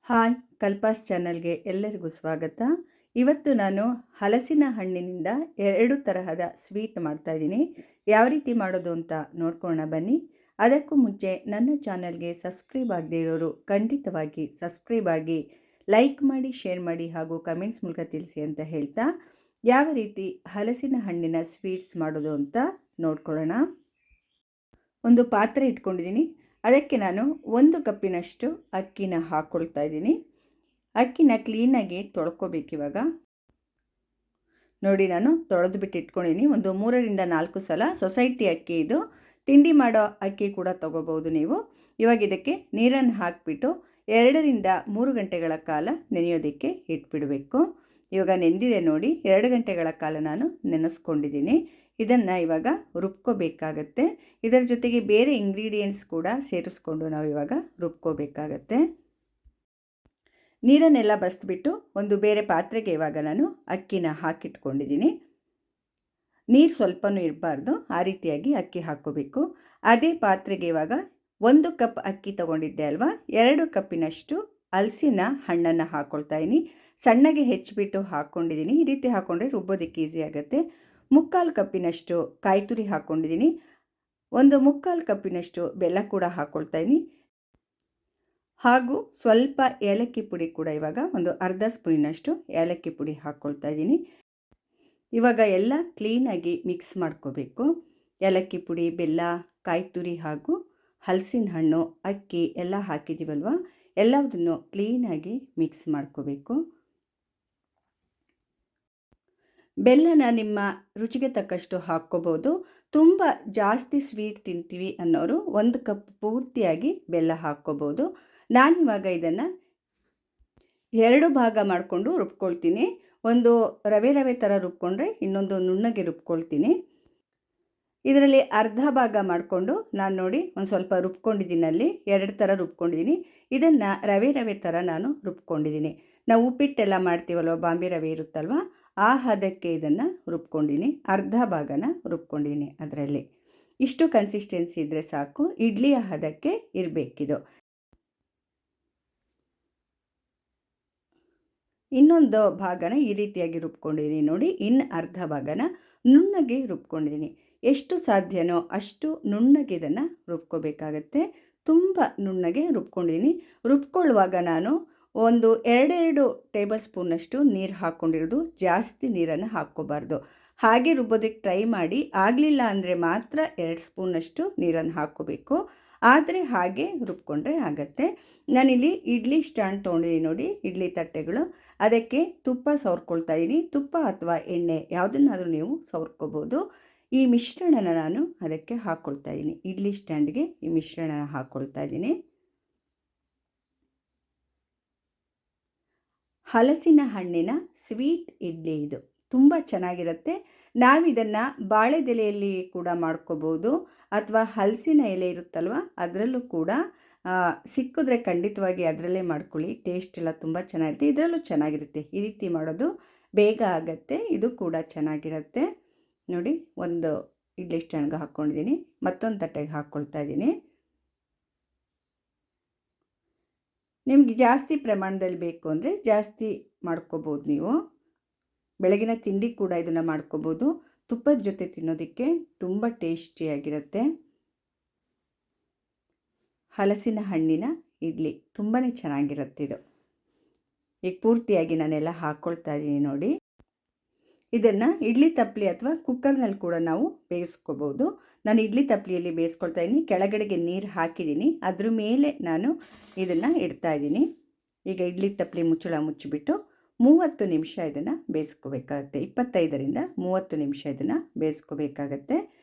Hi ಕಲ್ಪಾಸ್ ಚಾನಲ್ಗೆ ಎಲ್ಲರಿಗೂ ಸ್ವಾಗತ. ಇವತ್ತು ನಾನು ಹಲಸಿನ ಹಣ್ಣಿನಿಂದ 2 ತರಹದ ಸ್ವೀಟ್ ಮಾಡ್ತಾಯಿದ್ದೀನಿ. ಯಾವ ರೀತಿ ಮಾಡೋದು ಅಂತ ನೋಡ್ಕೊಳ್ಳೋಣ ಬನ್ನಿ. ಅದಕ್ಕೂ ಮುಂಚೆ ನನ್ನ ಚಾನಲ್ಗೆ ಸಬ್ಸ್ಕ್ರೈಬ್ ಆಗದೇ ಇರೋರು ಖಂಡಿತವಾಗಿ ಸಬ್ಸ್ಕ್ರೈಬ್ ಆಗಿ, ಲೈಕ್ ಮಾಡಿ, ಶೇರ್ ಮಾಡಿ ಹಾಗೂ ಕಮೆಂಟ್ಸ್ ಮೂಲಕ ತಿಳಿಸಿ ಅಂತ ಹೇಳ್ತಾ, ಯಾವ ರೀತಿ ಹಲಸಿನ ಹಣ್ಣಿನ ಸ್ವೀಟ್ಸ್ ಮಾಡೋದು ಅಂತ ನೋಡ್ಕೊಳ್ಳೋಣ. ಒಂದು ಪಾತ್ರೆ ಇಟ್ಕೊಂಡಿದ್ದೀನಿ. ಅದಕ್ಕೆ ನಾನು 1 ಕಪ್ಪಿನಷ್ಟು ಅಕ್ಕಿನ ಹಾಕ್ಕೊಳ್ತಾ ಇದ್ದೀನಿ. ಅಕ್ಕಿನ ಕ್ಲೀನಾಗಿ ತೊಳ್ಕೊಬೇಕಿವಾಗ. ನೋಡಿ, ನಾನು ತೊಳೆದು ಬಿಟ್ಟು ಇಟ್ಕೊಂಡಿದ್ದೀನಿ. ಒಂದು 3ರಿಂದ 4 ಸಲ. ಸೊಸೈಟಿ ಅಕ್ಕಿ ಇದು. ತಿಂಡಿ ಮಾಡೋ ಅಕ್ಕಿ ಕೂಡ ತೊಗೋಬೋದು ನೀವು. ಇವಾಗ ಇದಕ್ಕೆ ನೀರನ್ನು ಹಾಕಿಬಿಟ್ಟು 2ರಿಂದ 3 ಗಂಟೆಗಳ ಕಾಲ ನೆನೆಯೋದಕ್ಕೆ ಇಟ್ಬಿಡಬೇಕು. ಇವಾಗ ನೆಂದಿದೆ ನೋಡಿ, 2 ಗಂಟೆಗಳ ಕಾಲ ನಾನು ನೆನೆಸ್ಕೊಂಡಿದ್ದೀನಿ. ಇದನ್ನು ಇವಾಗ ರುಬ್ಕೋಬೇಕಾಗತ್ತೆ. ಇದರ ಜೊತೆಗೆ ಬೇರೆ ಇಂಗ್ರೀಡಿಯೆಂಟ್ಸ್ ಕೂಡ ಸೇರಿಸ್ಕೊಂಡು ನಾವು ಇವಾಗ ರುಬ್ಕೋಬೇಕಾಗತ್ತೆ. ನೀರನ್ನೆಲ್ಲ ಬಸಿದ್ಬಿಟ್ಟು ಒಂದು ಬೇರೆ ಪಾತ್ರೆಗೆ ಇವಾಗ ನಾನು ಅಕ್ಕಿನ ಹಾಕಿಟ್ಕೊಂಡಿದ್ದೀನಿ. ನೀರು ಸ್ವಲ್ಪನೂ ಇರಬಾರ್ದು, ಆ ರೀತಿಯಾಗಿ ಅಕ್ಕಿ ಹಾಕ್ಕೋಬೇಕು. ಅದೇ ಪಾತ್ರೆಗೆ ಇವಾಗ 1 ಕಪ್ ಅಕ್ಕಿ ತೊಗೊಂಡಿದ್ದೆ ಅಲ್ವಾ, 2 ಕಪ್ಪಿನಷ್ಟು ಹಲಸಿನ ಹಣ್ಣನ್ನು ಹಾಕ್ಕೊಳ್ತಾ ಇದ್ದೀನಿ. ಸಣ್ಣಗೆ ಹೆಚ್ಚಿಬಿಟ್ಟು ಹಾಕ್ಕೊಂಡಿದ್ದೀನಿ. ಈ ರೀತಿ ಹಾಕ್ಕೊಂಡ್ರೆ ರುಬ್ಬೋದಕ್ಕೆ ಈಸಿ ಆಗುತ್ತೆ. 3/4 ಕಪ್ಪಿನಷ್ಟು ಕಾಯಿ ತುರಿ ಹಾಕ್ಕೊಂಡಿದ್ದೀನಿ. 1/3 ಕಪ್ಪಿನಷ್ಟು ಬೆಲ್ಲ ಕೂಡ ಹಾಕ್ಕೊಳ್ತಾ ಇದ್ದೀನಿ. ಹಾಗೂ ಸ್ವಲ್ಪ ಏಲಕ್ಕಿ ಪುಡಿ ಕೂಡ ಇವಾಗ ಒಂದು ಅರ್ಧ ಸ್ಪೂನಿನಷ್ಟು ಏಲಕ್ಕಿ ಪುಡಿ ಹಾಕ್ಕೊಳ್ತಾ ಇದ್ದೀನಿ. ಇವಾಗ ಎಲ್ಲ ಕ್ಲೀನಾಗಿ ಮಿಕ್ಸ್ ಮಾಡ್ಕೋಬೇಕು. ಏಲಕ್ಕಿ ಪುಡಿ, ಬೆಲ್ಲ, ಕಾಯಿ ತುರಿ ಹಾಗೂ ಹಲಸಿನ ಹಣ್ಣು, ಅಕ್ಕಿ ಎಲ್ಲ ಹಾಕಿದ್ದೀವಲ್ವ, ಎಲ್ಲದನ್ನು ಕ್ಲೀನಾಗಿ ಮಿಕ್ಸ್ ಮಾಡ್ಕೋಬೇಕು. ಬೆಲ್ಲನ ನಿಮ್ಮ ರುಚಿಗೆ ತಕ್ಕಷ್ಟು ಹಾಕ್ಕೋಬೋದು. ತುಂಬ ಜಾಸ್ತಿ ಸ್ವೀಟ್ ತಿಂತೀವಿ ಅನ್ನೋರು 1 ಕಪ್ ಪೂರ್ತಿಯಾಗಿ ಬೆಲ್ಲ ಹಾಕ್ಕೋಬೋದು. ನಾನಿವಾಗ ಇದನ್ನು 2 ಭಾಗ ಮಾಡಿಕೊಂಡು ರುಬ್ಕೊಳ್ತೀನಿ. ಒಂದು ರವೆ ಥರ ರುಬ್ಕೊಂಡ್ರೆ ಇನ್ನೊಂದು ನುಣ್ಣಗೆ ರುಬ್ಕೊಳ್ತೀನಿ. ಇದರಲ್ಲಿ ಅರ್ಧ ಭಾಗ ಮಾಡಿಕೊಂಡು ನಾನು ನೋಡಿ ಒಂದು ಸ್ವಲ್ಪ ರುಬ್ಕೊಂಡಿದ್ದೀನಿ. ಅಲ್ಲಿ 2 ಥರ ರುಬ್ಕೊಂಡಿದ್ದೀನಿ. ಇದನ್ನು ರವೆ ಥರ ನಾನು ರುಬ್ಕೊಂಡಿದ್ದೀನಿ. ನಾವು ಉಪ್ಪಿಟ್ಟೆಲ್ಲ ಮಾಡ್ತೀವಲ್ವ, ಬಾಂಬೆ ರವೆ ಇರುತ್ತಲ್ವ, ಆ ಹದಕ್ಕೆ ಇದನ್ನು ರುಬ್ಕೊಂಡಿದ್ದೀನಿ. ಅರ್ಧ ಭಾಗನ ರುಬ್ಕೊಂಡಿದ್ದೀನಿ. ಅದರಲ್ಲಿ ಇಷ್ಟು ಕನ್ಸಿಸ್ಟೆನ್ಸಿ ಇದ್ದರೆ ಸಾಕು. ಇಡ್ಲಿಯ ಹದಕ್ಕೆ ಇರಬೇಕಿದು. ಇನ್ನೊಂದು ಭಾಗನ ಈ ರೀತಿಯಾಗಿ ರುಬ್ಕೊಂಡಿದ್ದೀನಿ ನೋಡಿ. ಇನ್ನು ಅರ್ಧ ಭಾಗನ ನುಣ್ಣಗೆ ರುಬ್ಕೊಂಡಿದ್ದೀನಿ. ಎಷ್ಟು ಸಾಧ್ಯನೋ ಅಷ್ಟು ನುಣ್ಣಗೆ ಇದನ್ನು ರುಬ್ಕೋಬೇಕಾಗತ್ತೆ. ತುಂಬ ನುಣ್ಣಗೆ ರುಬ್ಕೊಂಡಿದ್ದೀನಿ. ರುಬ್ಕೊಳ್ಳುವಾಗ ನಾನು ಒಂದು 2 ಟೇಬಲ್ ಸ್ಪೂನಷ್ಟು ನೀರು ಹಾಕ್ಕೊಂಡಿರೋದು. ಜಾಸ್ತಿ ನೀರನ್ನು ಹಾಕ್ಕೋಬಾರ್ದು. ಹಾಗೆ ರುಬ್ಬೋದಕ್ಕೆ ಟ್ರೈ ಮಾಡಿ. ಆಗಲಿಲ್ಲ ಅಂದರೆ ಮಾತ್ರ 2 ಸ್ಪೂನಷ್ಟು ನೀರನ್ನು ಹಾಕ್ಕೋಬೇಕು. ಆದರೆ ಹಾಗೆ ರುಬ್ಕೊಂಡ್ರೆ ಆಗತ್ತೆ. ನಾನಿಲ್ಲಿ ಇಡ್ಲಿ ಸ್ಟ್ಯಾಂಡ್ ತೊಗೊಂಡಿದ್ದೀನಿ ನೋಡಿ, ಇಡ್ಲಿ ತಟ್ಟೆಗಳು. ಅದಕ್ಕೆ ತುಪ್ಪ ಸವರ್ಕೊಳ್ತಾ ಇದ್ದೀನಿ. ತುಪ್ಪ ಅಥವಾ ಎಣ್ಣೆ ಯಾವುದನ್ನಾದರೂ ನೀವು ಸವರ್ಕೋಬೋದು. ಈ ಮಿಶ್ರಣನ ನಾನು ಅದಕ್ಕೆ ಹಾಕ್ಕೊಳ್ತಾ ಇದ್ದೀನಿ. ಇಡ್ಲಿ ಸ್ಟ್ಯಾಂಡ್ಗೆ ಈ ಮಿಶ್ರಣನ ಹಾಕ್ಕೊಳ್ತಾ ಇದ್ದೀನಿ. ಹಲಸಿನ ಹಣ್ಣಿನ ಸ್ವೀಟ್ ಇಡ್ಲಿ ಇದು ತುಂಬ ಚೆನ್ನಾಗಿರುತ್ತೆ. ನಾವಿದನ್ನು ಬಾಳೆದೆಲೆಯಲ್ಲಿ ಕೂಡ ಮಾಡ್ಕೋಬೋದು, ಅಥವಾ ಹಲಸಿನ ಎಲೆ ಇರುತ್ತಲ್ವ ಅದರಲ್ಲೂ ಕೂಡ ಸಿಕ್ಕಿದ್ರೆ ಖಂಡಿತವಾಗಿ ಅದರಲ್ಲೇ ಮಾಡ್ಕೊಳ್ಳಿ. ಟೇಸ್ಟ್ ಎಲ್ಲ ತುಂಬ ಚೆನ್ನಾಗಿರುತ್ತೆ. ಇದರಲ್ಲೂ ಚೆನ್ನಾಗಿರುತ್ತೆ. ಈ ರೀತಿ ಮಾಡೋದು ಬೇಗ ಆಗುತ್ತೆ. ಇದು ಕೂಡ ಚೆನ್ನಾಗಿರುತ್ತೆ ನೋಡಿ. ಒಂದು ಇಡ್ಲಿ ಸ್ಟ್ಯಾಂಡ್ಗೆ ಹಾಕ್ಕೊಂಡಿದ್ದೀನಿ. ಮತ್ತೊಂದು ತಟ್ಟೆಗೆ ಹಾಕ್ಕೊಳ್ತಾ ಇದ್ದೀನಿ. ನಿಮಗೆ ಜಾಸ್ತಿ ಪ್ರಮಾಣದಲ್ಲಿ ಬೇಕು ಅಂದರೆ ಜಾಸ್ತಿ ಮಾಡ್ಕೋಬೋದು ನೀವು. ಬೆಳಗಿನ ತಿಂಡಿ ಕೂಡ ಇದನ್ನು ಮಾಡ್ಕೋಬೋದು. ತುಪ್ಪದ ಜೊತೆ ತಿನ್ನೋದಕ್ಕೆ ತುಂಬ ಟೇಸ್ಟಿಯಾಗಿರುತ್ತೆ. ಹಲಸಿನ ಹಣ್ಣಿನ ಇಡ್ಲಿ ತುಂಬಾ ಚೆನ್ನಾಗಿರುತ್ತೆ ಇದು. ಈಗ ಪೂರ್ತಿಯಾಗಿ ನಾನೆಲ್ಲ ಹಾಕ್ಕೊಳ್ತಾ ಇದ್ದೀನಿ ನೋಡಿ. ಇದನ್ನು ಇಡ್ಲಿ ತಪ್ಪಲಿ ಅಥವಾ ಕುಕ್ಕರ್ನಲ್ಲಿ ಕೂಡ ನಾವು ಬೇಯಿಸ್ಕೋಬೋದು. ನಾನು ಇಡ್ಲಿ ತಪ್ಪಲಿಯಲ್ಲಿ ಬೇಯಿಸ್ಕೊಳ್ತಾ ಇದ್ದೀನಿ. ಕೆಳಗಡೆಗೆ ನೀರು ಹಾಕಿದ್ದೀನಿ. ಅದ್ರ ಮೇಲೆ ನಾನು ಇದನ್ನು ಇಡ್ತಾಯಿದ್ದೀನಿ. ಈಗ ಇಡ್ಲಿ ತಪ್ಪಲಿ ಮುಚ್ಚಳ ಮುಚ್ಚಿಬಿಟ್ಟು 30 ನಿಮಿಷ ಇದನ್ನು ಬೇಯಿಸ್ಕೋಬೇಕಾಗತ್ತೆ. 25ರಿಂದ 30 ನಿಮಿಷ ಇದನ್ನು ಬೇಯಿಸ್ಕೋಬೇಕಾಗತ್ತೆ.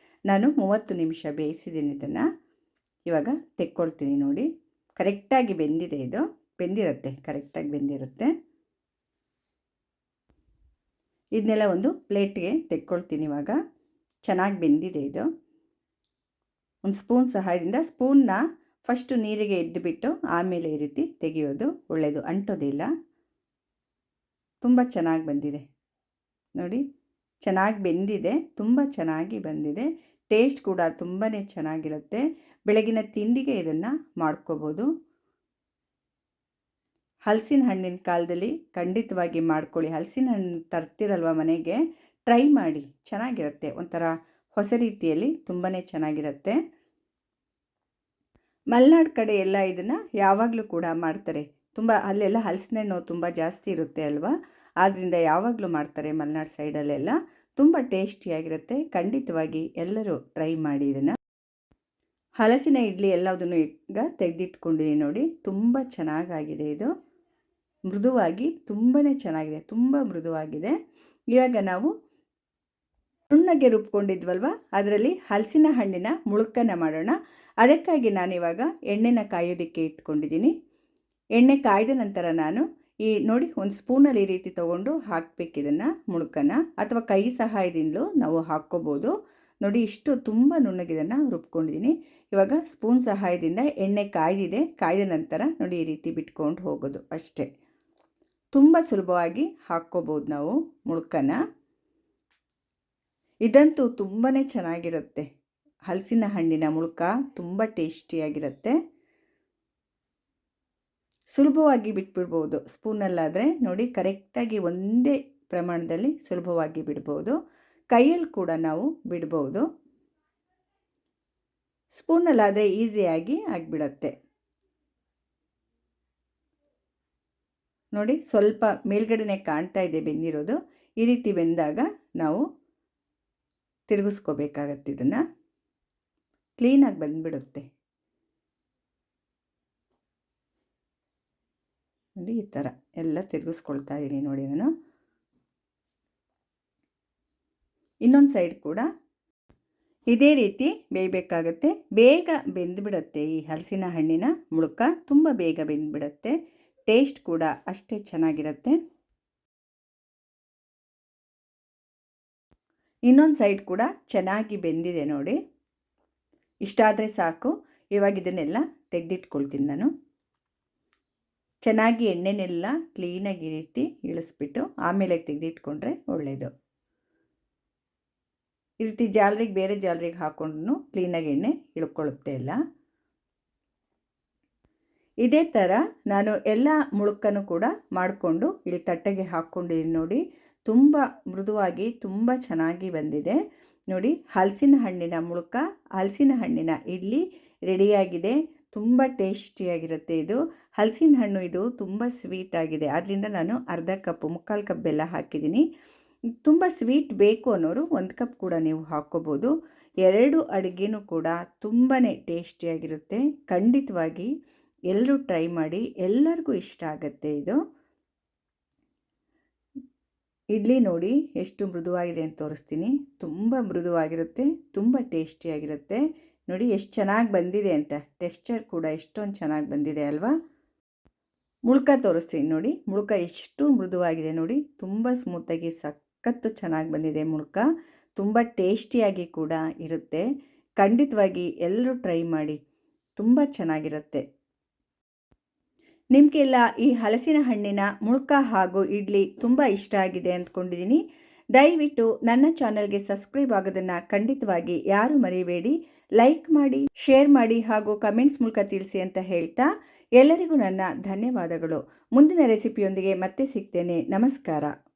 ನಾನು 30 ನಿಮಿಷ ಬೇಯಿಸಿದ್ದೀನಿ. ಇದನ್ನು ಇವಾಗ ತೆಕ್ಕೊಳ್ತೀನಿ ನೋಡಿ. ಕರೆಕ್ಟಾಗಿ ಬೆಂದಿದೆ ಇದು. ಬೆಂದಿರುತ್ತೆ, ಕರೆಕ್ಟಾಗಿ ಬೆಂದಿರುತ್ತೆ. ಇದನ್ನೆಲ್ಲ ಒಂದು ಪ್ಲೇಟ್ಗೆ ತೆಕ್ಕೊಳ್ತೀನಿ. ಇವಾಗ ಚೆನ್ನಾಗಿ ಬೆಂದಿದೆ ಇದು. ಒಂದು ಸ್ಪೂನ್ ಸಹಾಯದಿಂದ ಸ್ಪೂನ್ನ ಫಸ್ಟು ನೀರಿಗೆ ಎದ್ದುಬಿಟ್ಟು ಆಮೇಲೆ ಈ ರೀತಿ ತೆಗೆಯೋದು ಒಳ್ಳೆಯದು, ಅಂಟೋದಿಲ್ಲ. ತುಂಬ ಚೆನ್ನಾಗಿ ಬಂದಿದೆ ನೋಡಿ. ಚೆನ್ನಾಗಿ ಬೆಂದಿದೆ, ತುಂಬ ಚೆನ್ನಾಗಿ ಬಂದಿದೆ. ಟೇಸ್ಟ್ ಕೂಡ ತುಂಬಾ ಚೆನ್ನಾಗಿರುತ್ತೆ. ಬೆಳಗಿನ ತಿಂಡಿಗೆ ಇದನ್ನು ಮಾಡ್ಕೋಬೋದು. ಹಲಸಿನ ಹಣ್ಣಿನ ಕಾಲದಲ್ಲಿ ಖಂಡಿತವಾಗಿ ಮಾಡ್ಕೊಳ್ಳಿ. ಹಲಸಿನ ಹಣ್ಣು ತರ್ತಿರಲ್ವ ಮನೆಗೆ, ಟ್ರೈ ಮಾಡಿ, ಚೆನ್ನಾಗಿರುತ್ತೆ. ಒಂಥರ ಹೊಸ ರೀತಿಯಲ್ಲಿ ತುಂಬಾ ಚೆನ್ನಾಗಿರುತ್ತೆ. ಮಲೆನಾಡು ಕಡೆ ಎಲ್ಲ ಇದನ್ನು ಯಾವಾಗಲೂ ಕೂಡ ಮಾಡ್ತಾರೆ. ಅಲ್ಲೆಲ್ಲ ಹಲಸಿನ ಹಣ್ಣು ತುಂಬ ಜಾಸ್ತಿ ಇರುತ್ತೆ ಅಲ್ವಾ, ಆದ್ದರಿಂದ ಯಾವಾಗಲೂ ಮಾಡ್ತಾರೆ ಮಲೆನಾಡು ಸೈಡಲ್ಲೆಲ್ಲ. ತುಂಬ ಟೇಸ್ಟಿಯಾಗಿರುತ್ತೆ. ಖಂಡಿತವಾಗಿ ಎಲ್ಲರೂ ಟ್ರೈ ಮಾಡಿ ಇದನ್ನು. ಹಲಸಿನ ಇಡ್ಲಿ ಎಲ್ಲದನ್ನು ಈಗ ತೆಗೆದಿಟ್ಕೊಂಡಿದ್ದೀನಿ ನೋಡಿ. ತುಂಬ ಚೆನ್ನಾಗಾಗಿದೆ ಇದು. ಮೃದುವಾಗಿ ತುಂಬಾ ಚೆನ್ನಾಗಿದೆ, ತುಂಬ ಮೃದುವಾಗಿದೆ. ಇವಾಗ ನಾವು ನುಣ್ಣಗೆ ರುಬ್ಕೊಂಡಿದ್ವಲ್ವ, ಅದರಲ್ಲಿ ಹಲಸಿನ ಹಣ್ಣಿನ ಮುಳುಕನ್ನು ಮಾಡೋಣ. ಅದಕ್ಕಾಗಿ ನಾನಿವಾಗ ಎಣ್ಣೆನ ಕಾಯೋದಕ್ಕೆ ಇಟ್ಕೊಂಡಿದ್ದೀನಿ. ಎಣ್ಣೆ ಕಾಯ್ದ ನಂತರ ನಾನು ನೋಡಿ ಒಂದು ಸ್ಪೂನಲ್ಲಿ ಈ ರೀತಿ ತೊಗೊಂಡು ಹಾಕಬೇಕು ಇದನ್ನು ಮುಳುಕನ್ನು, ಅಥವಾ ಕೈ ಸಹಾಯದಿಂದಲೂ ನಾವು ಹಾಕ್ಕೋಬೋದು. ನೋಡಿ ಇಷ್ಟು ತುಂಬ ನುಣ್ಣಗಿದನ್ನು ರುಬ್ಕೊಂಡಿದ್ದೀನಿ. ಇವಾಗ ಸ್ಪೂನ್ ಸಹಾಯದಿಂದ ಎಣ್ಣೆ ಕಾಯ್ದ ನಂತರ ನೋಡಿ ಈ ರೀತಿ ಬಿಟ್ಕೊಂಡು ಹೋಗೋದು ಅಷ್ಟೇ. ತುಂಬ ಸುಲಭವಾಗಿ ಹಾಕ್ಕೋಬೋದು ನಾವು ಮುಳುಕನ್ನು. ಇದಂತೂ ತುಂಬಾ ಚೆನ್ನಾಗಿರುತ್ತೆ. ಹಲಸಿನ ಹಣ್ಣಿನ ಮುಳುಕ ತುಂಬ ಟೇಸ್ಟಿಯಾಗಿರುತ್ತೆ. ಸುಲಭವಾಗಿ ಬಿಟ್ಬಿಡ್ಬೋದು ಸ್ಪೂನಲ್ಲಾದರೆ. ನೋಡಿ ಕರೆಕ್ಟಾಗಿ ಒಂದೇ ಪ್ರಮಾಣದಲ್ಲಿ ಸುಲಭವಾಗಿ ಬಿಡ್ಬೋದು. ಕೈಯಲ್ಲಿ ಕೂಡ ನಾವು ಬಿಡ್ಬೋದು. ಸ್ಪೂನಲ್ಲಾದರೆ ಈಸಿಯಾಗಿ ಆಗಿಬಿಡತ್ತೆ. ನೋಡಿ ಸ್ವಲ್ಪ ಮೇಲ್ಗಡೆನೆ ಕಾಣ್ತಾ ಇದೆ ಬೆಂದಿರೋದು. ಈ ರೀತಿ ಬೆಂದಾಗ ನಾವು ತಿರುಗಿಸ್ಕೋಬೇಕಾಗತ್ತೆ. ಇದನ್ನು ಕ್ಲೀನಾಗಿ ಬಂದುಬಿಡುತ್ತೆ. ನೋಡಿ ಈ ಥರ ಎಲ್ಲ ತಿರುಗಿಸ್ಕೊಳ್ತಾ ಇದ್ದೀನಿ ನೋಡಿ ನಾನು. ಇನ್ನೊಂದು ಸೈಡ್ ಕೂಡ ಇದೇ ರೀತಿ ಬೇಯಬೇಕಾಗತ್ತೆ. ಬೇಗ ಬೆಂದುಬಿಡತ್ತೆ ಈ ಹಲಸಿನ ಹಣ್ಣಿನ ಮುಳುಕ, ತುಂಬ ಬೇಗ ಬೆಂದುಬಿಡತ್ತೆ. ಟೇಸ್ಟ್ ಕೂಡ ಅಷ್ಟೇ ಚೆನ್ನಾಗಿರುತ್ತೆ. ಇನ್ನೊಂದು ಸೈಡ್ ಕೂಡ ಚೆನ್ನಾಗಿ ಬೆಂದಿದೆ ನೋಡಿ. ಇಷ್ಟಾದರೆ ಸಾಕು. ಇವಾಗ ಇದನ್ನೆಲ್ಲ ತೆಗೆದಿಟ್ಕೊಳ್ತೀನಿ ನಾನು. ಚೆನ್ನಾಗಿ ಎಣ್ಣೆನೆಲ್ಲ ಕ್ಲೀನಾಗಿ ಈ ರೀತಿ ಇಳಿಸ್ಬಿಟ್ಟು ಆಮೇಲೆ ತೆಗೆದಿಟ್ಕೊಂಡ್ರೆ ಒಳ್ಳೆಯದು. ಈ ರೀತಿ ಬೇರೆ ಜಾಲರಿಗೆ ಹಾಕ್ಕೊಂಡು ಕ್ಲೀನಾಗಿ ಎಣ್ಣೆ ಇಳ್ಕೊಳ್ಳುತ್ತೆ ಎಲ್ಲ. ಇದೇ ಥರ ನಾನು ಎಲ್ಲ ಮುಳುಕನ್ನು ಕೂಡ ಮಾಡಿಕೊಂಡು ಇಲ್ಲಿ ತಟ್ಟೆಗೆ ಹಾಕ್ಕೊಂಡಿದ್ದೀನಿ ನೋಡಿ. ತುಂಬ ಮೃದುವಾಗಿ ತುಂಬ ಚೆನ್ನಾಗಿ ಬಂದಿದೆ ನೋಡಿ. ಹಲಸಿನ ಹಣ್ಣಿನ ಮುಳುಕ, ಹಲಸಿನ ಹಣ್ಣಿನ ಇಡ್ಲಿ ರೆಡಿಯಾಗಿದೆ. ತುಂಬ ಟೇಸ್ಟಿಯಾಗಿರುತ್ತೆ ಇದು. ಹಲಸಿನ ಹಣ್ಣು ಇದು ತುಂಬ ಸ್ವೀಟ್ ಆಗಿದೆ, ಆದ್ದರಿಂದ ನಾನು ಮುಕ್ಕಾಲು ಕಪ್ ಬೆಲ್ಲ ಹಾಕಿದ್ದೀನಿ. ತುಂಬ ಸ್ವೀಟ್ ಬೇಕು ಅನ್ನೋರು 1 ಕಪ್ ಕೂಡ ನೀವು ಹಾಕ್ಕೋಬೋದು. 2 ಅಡುಗೆನೂ ಕೂಡ ತುಂಬಾ ಟೇಸ್ಟಿಯಾಗಿರುತ್ತೆ. ಖಂಡಿತವಾಗಿ ಎಲ್ಲರೂ ಟ್ರೈ ಮಾಡಿ, ಎಲ್ಲರಿಗೂ ಇಷ್ಟ ಆಗುತ್ತೆ ಇದು. ಇಡ್ಲಿ ನೋಡಿ ಎಷ್ಟು ಮೃದುವಾಗಿದೆ ಅಂತ ತೋರಿಸ್ತೀನಿ. ತುಂಬ ಮೃದುವಾಗಿರುತ್ತೆ, ತುಂಬ ಟೇಸ್ಟಿಯಾಗಿರುತ್ತೆ. ನೋಡಿ ಎಷ್ಟು ಚೆನ್ನಾಗಿ ಬಂದಿದೆ ಅಂತ. ಟೆಕ್ಸ್ಚರ್ ಕೂಡ ಎಷ್ಟೊಂದು ಚೆನ್ನಾಗಿ ಬಂದಿದೆ ಅಲ್ವಾ. ಮುಳುಕ ತೋರಿಸ್ತೀನಿ ನೋಡಿ. ಮುಳುಕ ಎಷ್ಟು ಮೃದುವಾಗಿದೆ ನೋಡಿ. ತುಂಬ ಸ್ಮೂತಾಗಿ ಸಖತ್ತು ಚೆನ್ನಾಗಿ ಬಂದಿದೆ ಮುಳುಕ. ತುಂಬ ಟೇಸ್ಟಿಯಾಗಿ ಕೂಡ ಇರುತ್ತೆ. ಖಂಡಿತವಾಗಿ ಎಲ್ಲರೂ ಟ್ರೈ ಮಾಡಿ, ತುಂಬ ಚೆನ್ನಾಗಿರುತ್ತೆ. ನಿಮಗೆಲ್ಲ ಈ ಹಲಸಿನ ಹಣ್ಣಿನ ಮುಳುಕ ಹಾಗೂ ಇಡ್ಲಿ ತುಂಬ ಇಷ್ಟ ಆಗಿದೆ ಅಂದ್ಕೊಂಡಿದ್ದೀನಿ. ದಯವಿಟ್ಟು ನನ್ನ ಚಾನಲ್ಗೆ ಸಬ್ಸ್ಕ್ರೈಬ್ ಆಗೋದನ್ನು ಖಂಡಿತವಾಗಿ ಯಾರು ಮರಿಬೇಡಿ. ಲೈಕ್ ಮಾಡಿ, ಶೇರ್ ಮಾಡಿ ಹಾಗೂ ಕಮೆಂಟ್ಸ್ ಮೂಲಕ ತಿಳಿಸಿ ಅಂತ ಹೇಳ್ತಾ ಎಲ್ಲರಿಗೂ ನನ್ನ ಧನ್ಯವಾದಗಳು. ಮುಂದಿನ ರೆಸಿಪಿಯೊಂದಿಗೆ ಮತ್ತೆ ಸಿಗ್ತೇನೆ. ನಮಸ್ಕಾರ.